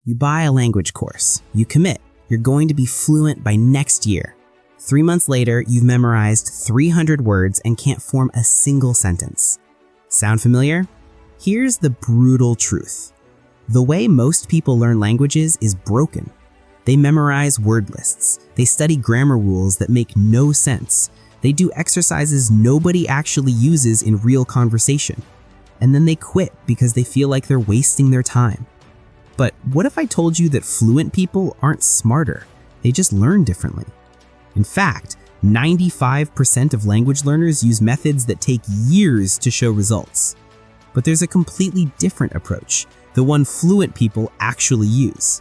You buy a language course, you commit, you're going to be fluent by next year. 3 months later, you've memorized 300 words and can't form a single sentence. Sound familiar? Here's the brutal truth. The way most people learn languages is broken. They memorize word lists. They study grammar rules that make no sense. They do exercises nobody actually uses in real conversation. And then they quit because they feel like they're wasting their time. But what if I told you that fluent people aren't smarter? They just learn differently. In fact, 95% of language learners use methods that take years to show results. But there's a completely different approach, the one fluent people actually use.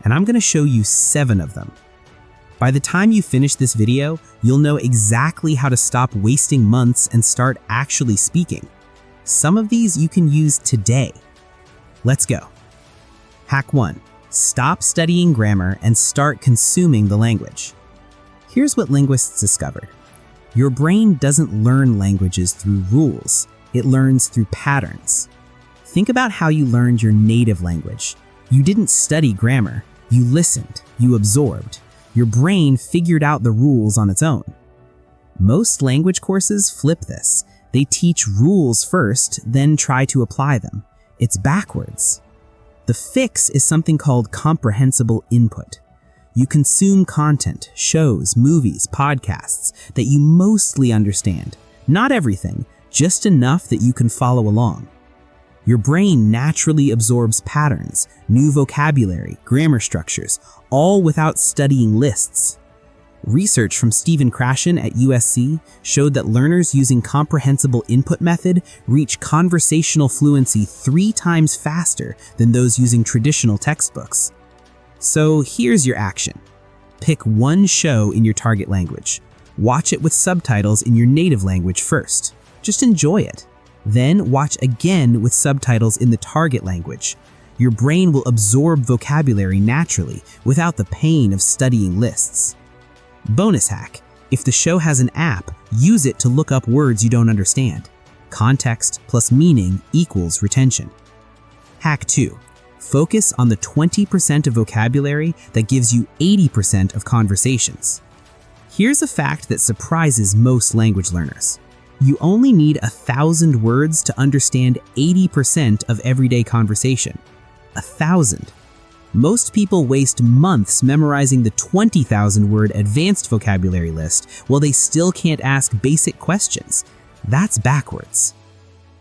And I'm going to show you 7 of them. By the time you finish this video, you'll know exactly how to stop wasting months and start actually speaking. Some of these you can use today. Let's go. Hack 1. Stop studying grammar and start consuming the language. Here's what linguists discovered. Your brain doesn't learn languages through rules. It learns through patterns. Think about how you learned your native language. You didn't study grammar. You listened. You absorbed. Your brain figured out the rules on its own. Most language courses flip this. They teach rules first, then try to apply them. It's backwards. The fix is something called comprehensible input. You consume content, shows, movies, podcasts that you mostly understand. Not everything, just enough that you can follow along. Your brain naturally absorbs patterns, new vocabulary, grammar structures, all without studying lists. Research from Stephen Krashen at USC showed that learners using comprehensible input method reach conversational fluency 3 times faster than those using traditional textbooks. So here's your action. Pick one show in your target language. Watch it with subtitles in your native language first. Just enjoy it. Then watch again with subtitles in the target language. Your brain will absorb vocabulary naturally without the pain of studying lists. Bonus hack. If the show has an app, use it to look up words you don't understand. Context plus meaning equals retention. Hack 2. Focus on the 20% of vocabulary that gives you 80% of conversations. Here's a fact that surprises most language learners. You only need 1,000 words to understand 80% of everyday conversation. 1,000. Most people waste months memorizing the 20,000 word advanced vocabulary list while they still can't ask basic questions. That's backwards.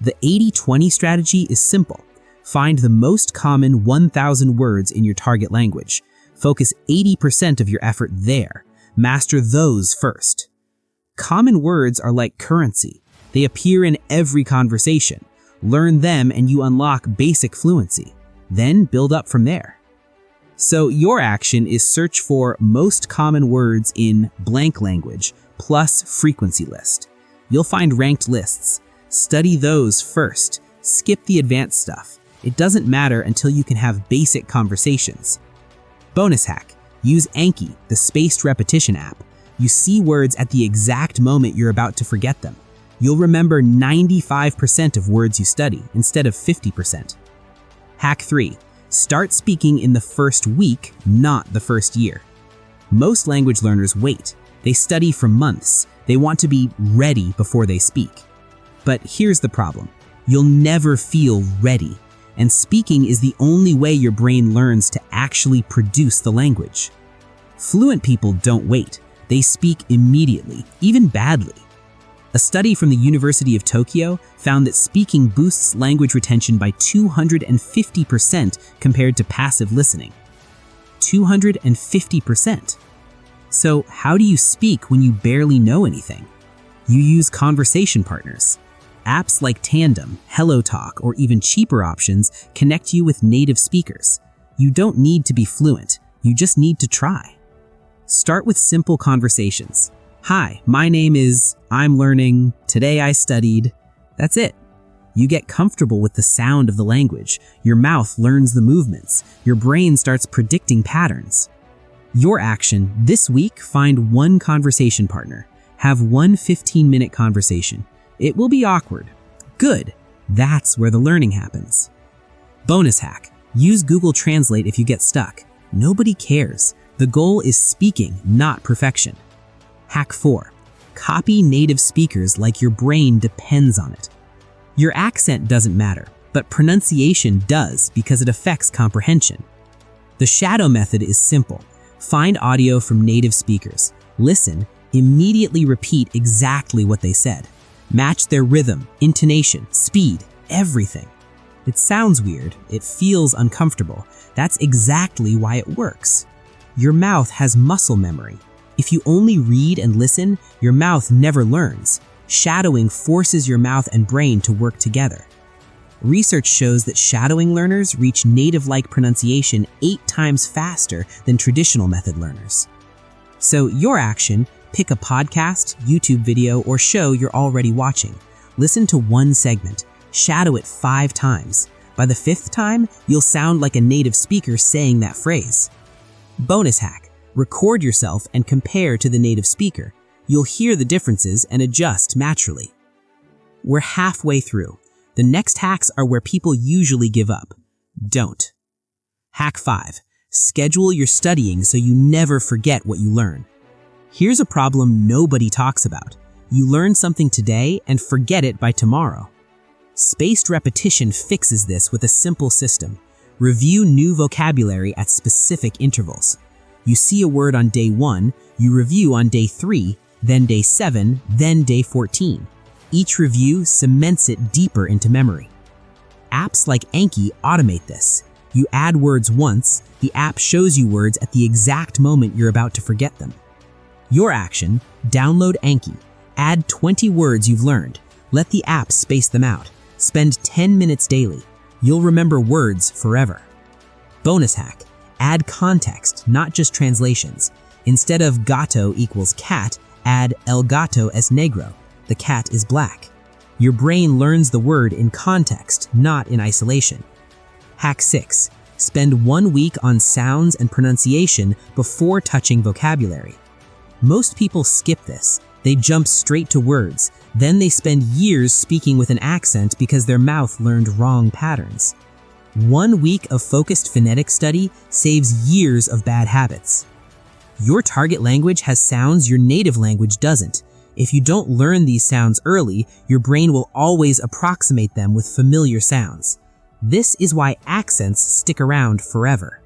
The 80-20 strategy is simple. Find the most common 1,000 words in your target language. Focus 80% of your effort there. Master those first. Common words are like currency. They appear in every conversation. Learn them and you unlock basic fluency. Then build up from there. So your action is search for most common words in blank language plus frequency list. You'll find ranked lists. Study those first. Skip the advanced stuff. It doesn't matter until you can have basic conversations. Bonus hack. Use Anki, the spaced repetition app. You see words at the exact moment you're about to forget them. You'll remember 95% of words you study instead of 50%. Hack 3. Start speaking in the first week, not the first year. Most language learners wait. They study for months. They want to be ready before they speak. But here's the problem. You'll never feel ready. And speaking is the only way your brain learns to actually produce the language. Fluent people don't wait. They speak immediately, even badly. A study from the University of Tokyo found that speaking boosts language retention by 250% compared to passive listening. 250%. So how do you speak when you barely know anything? You use conversation partners. Apps like Tandem, HelloTalk, or even cheaper options connect you with native speakers. You don't need to be fluent. You just need to try. Start with simple conversations. Hi, my name is, I'm learning, today I studied. That's it. You get comfortable with the sound of the language. Your mouth learns the movements. Your brain starts predicting patterns. Your action, this week, find one conversation partner. Have one 15-minute conversation. It will be awkward. Good. That's where the learning happens. Bonus hack. Use Google Translate if you get stuck. Nobody cares. The goal is speaking, not perfection. Hack 4. Copy native speakers like your brain depends on it. Your accent doesn't matter, but pronunciation does because it affects comprehension. The shadow method is simple. Find audio from native speakers. Listen, immediately repeat exactly what they said. Match their rhythm, intonation, speed, everything. It sounds weird, it feels uncomfortable. That's exactly why it works. Your mouth has muscle memory. If you only read and listen, your mouth never learns. Shadowing forces your mouth and brain to work together. Research shows that shadowing learners reach native-like pronunciation 8 times faster than traditional method learners. So your action, pick a podcast, YouTube video, or show you're already watching. Listen to one segment. Shadow it 5 times. By the 5th time, you'll sound like a native speaker saying that phrase. Bonus hack. Record yourself and compare to the native speaker. You'll hear the differences and adjust naturally. We're halfway through. The next hacks are where people usually give up. Don't. Hack 5. Schedule your studying so you never forget what you learn. Here's a problem nobody talks about. You learn something today and forget it by tomorrow. Spaced repetition fixes this with a simple system. Review new vocabulary at specific intervals. You see a word on day 1, you review on day 3, then day 7, then day 14. Each review cements it deeper into memory. Apps like Anki automate this. You add words once, the app shows you words at the exact moment you're about to forget them. Your action, download Anki. Add 20 words you've learned. Let the app space them out. Spend 10 minutes daily. You'll remember words forever. Bonus hack. Add context, not just translations. Instead of gato equals cat, add el gato es negro. The cat is black. Your brain learns the word in context, not in isolation. Hack 6. Spend 1 week on sounds and pronunciation before touching vocabulary. Most people skip this. They jump straight to words. Then they spend years speaking with an accent because their mouth learned wrong patterns. 1 week of focused phonetic study saves years of bad habits. Your target language has sounds your native language doesn't. If you don't learn these sounds early, your brain will always approximate them with familiar sounds. This is why accents stick around forever.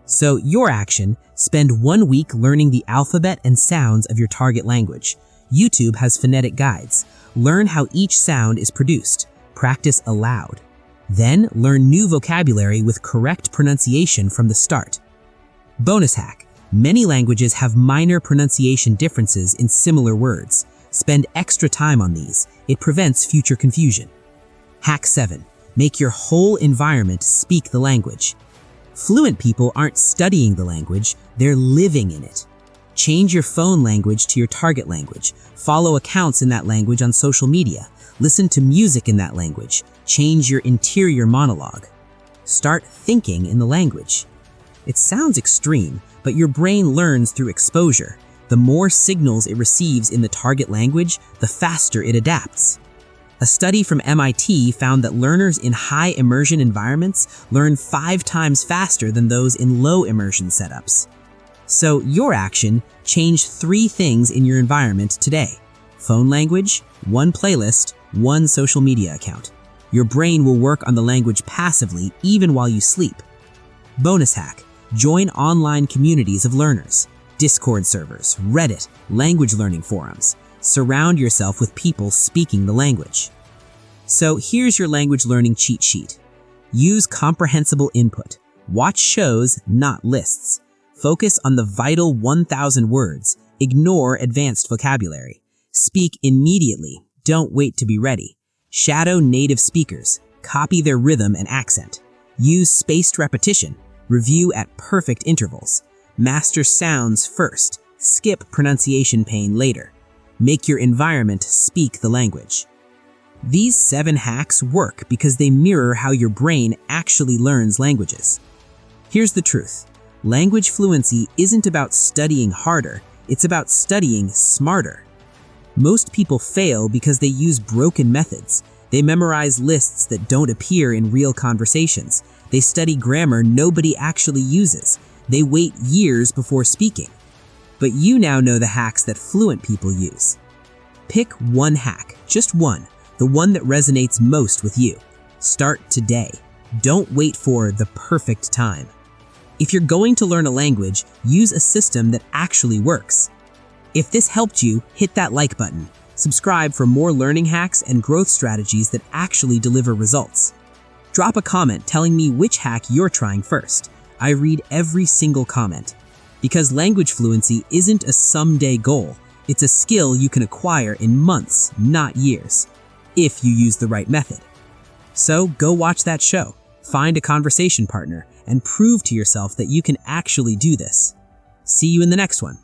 So your action, spend 1 week learning the alphabet and sounds of your target language. YouTube has phonetic guides. Learn how each sound is produced. Practice aloud. Then learn new vocabulary with correct pronunciation from the start. Bonus hack. Many languages have minor pronunciation differences in similar words. Spend extra time on these. It prevents future confusion. Hack 7. Make your whole environment speak the language. Fluent people aren't studying the language, they're living in it. Change your phone language to your target language. Follow accounts in that language on social media. Listen to music in that language. Change your interior monologue. Start thinking in the language. It sounds extreme, but your brain learns through exposure. The more signals it receives in the target language, the faster it adapts. A study from MIT found that learners in high immersion environments learn 5 times faster than those in low immersion setups. So your action, change 3 things in your environment today. Phone language, 1 playlist, 1 social media account. Your brain will work on the language passively even while you sleep. Bonus hack. Join online communities of learners. Discord servers, Reddit, language learning forums. Surround yourself with people speaking the language. So here's your language learning cheat sheet. Use comprehensible input. Watch shows, not lists. Focus on the vital 1,000 words. Ignore advanced vocabulary. Speak immediately. Don't wait to be ready. Shadow native speakers. Copy their rhythm and accent. Use spaced repetition. Review at perfect intervals. Master sounds first. Skip pronunciation pain later. Make your environment speak the language. These 7 hacks work because they mirror how your brain actually learns languages. Here's the truth. Language fluency isn't about studying harder, it's about studying smarter. Most people fail because they use broken methods. They memorize lists that don't appear in real conversations. They study grammar nobody actually uses. They wait years before speaking. But you now know the hacks that fluent people use. Pick one hack, just one, the one that resonates most with you. Start today. Don't wait for the perfect time. If you're going to learn a language, use a system that actually works. If this helped you, hit that like button. Subscribe for more learning hacks and growth strategies that actually deliver results. Drop a comment telling me which hack you're trying first. I read every single comment. Because language fluency isn't a someday goal, it's a skill you can acquire in months, not years, if you use the right method. So go watch that show, find a conversation partner, and prove to yourself that you can actually do this. See you in the next one.